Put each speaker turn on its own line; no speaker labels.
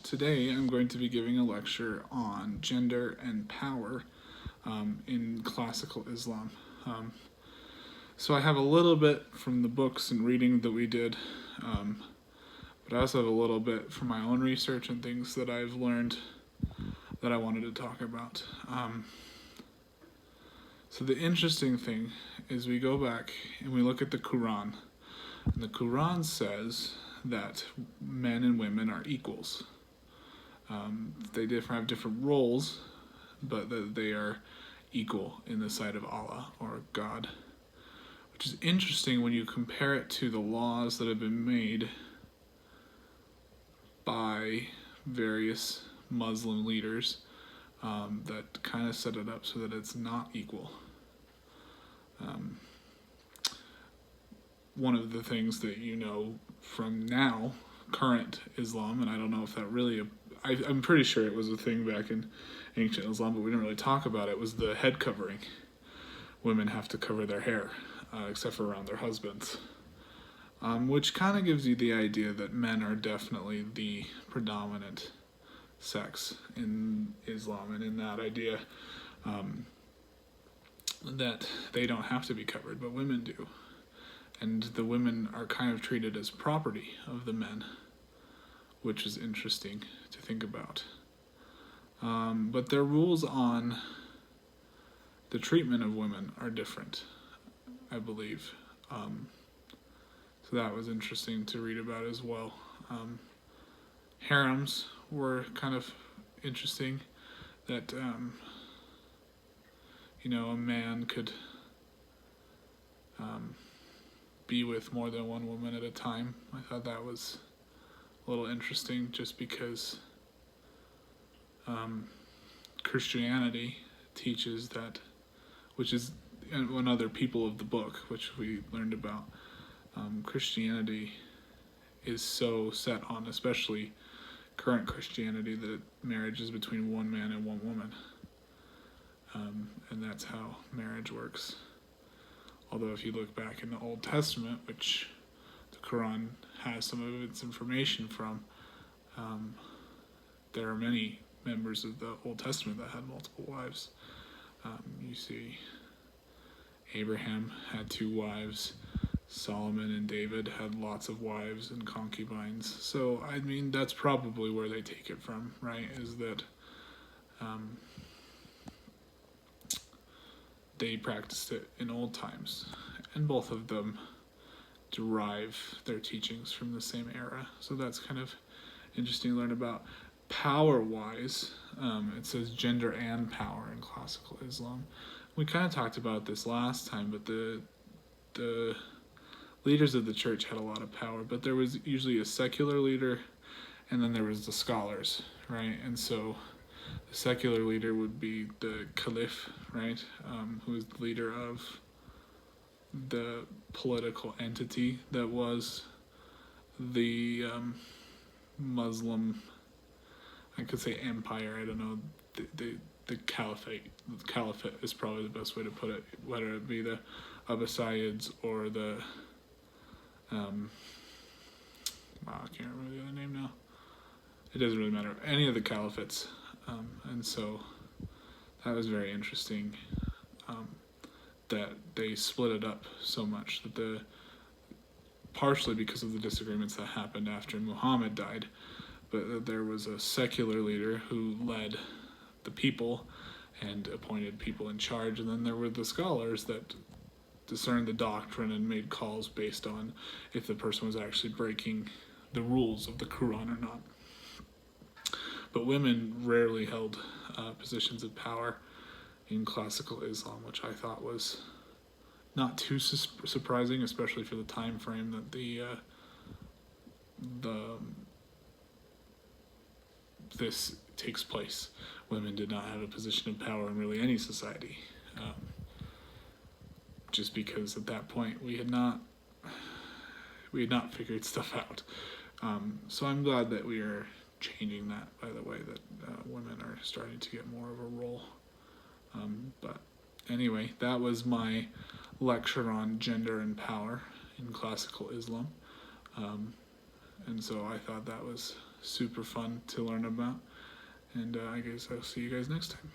Today I'm going to be giving a lecture on gender and power in classical Islam. So I have a little bit from the books and reading that we did, but I also have a little bit from my own research and things that I've learned that I wanted to talk about. So the interesting thing is we go back and we look at the Quran, and the Quran says that men and women are equals. They have different roles, but that they are equal in the sight of Allah or God, which is interesting when you compare it to the laws that have been made by various Muslim leaders that kind of set it up so that it's not equal. One of the things that you know from now, current Islam, and I don't know if that really, I'm pretty sure it was a thing back in ancient Islam, but we didn't really talk about it, was the head covering. Women have to cover their hair, except for around their husbands. Which kind of gives you the idea that men are definitely the predominant sex in Islam, and in that idea that they don't have to be covered, but women do. And the women are kind of treated as property of the men, which is interesting to think about. But their rules on the treatment of women are different, I believe. So that was interesting to read about as well. Harems were kind of interesting, that a man could be with more than one woman at a time. I thought that was a little interesting, just because Christianity teaches that, which is one other people of the book, which we learned about. Christianity is so set on, especially current Christianity, that marriage is between one man and one woman. And that's how marriage works. Although if you look back in the Old Testament, which the Quran has some of its information from, there are many members of the Old Testament that had multiple wives. You see Abraham had 2 wives, Solomon and David had lots of wives and concubines. So, I mean, that's probably where they take it from, right? Is that they practiced it in old times, and both of them derive their teachings from the same era. So that's kind of interesting to learn about. Power-wise, it says gender and power in classical Islam. We kind of talked about this last time, but the leaders of the church had a lot of power, but there was usually a secular leader, and then there was the scholars, right? And so the secular leader would be the caliph, right? Who is the leader of the political entity that was the Muslim, I could say empire, I don't know, the caliphate. The caliphate is probably the best way to put it, whether it be the Abbasids or the I can't remember the other name now. It doesn't really matter. Any of the caliphates. And so that was very interesting, that they split it up so much, that partially because of the disagreements that happened after Muhammad died, but that there was a secular leader who led the people and appointed people in charge, and then there were the scholars that discerned the doctrine and made calls based on if the person was actually breaking the rules of the Quran or not. But women rarely held positions of power in classical Islam, which I thought was not too surprising, especially for the time frame that this takes place. Women did not have a position of power in really any society, just because at that point we had not figured stuff out. So I'm glad that we are changing that, by the way, that women are starting to get more of a role. But anyway, that was my lecture on gender and power in classical Islam. And so I thought that was super fun to learn about. And I guess I'll see you guys next time.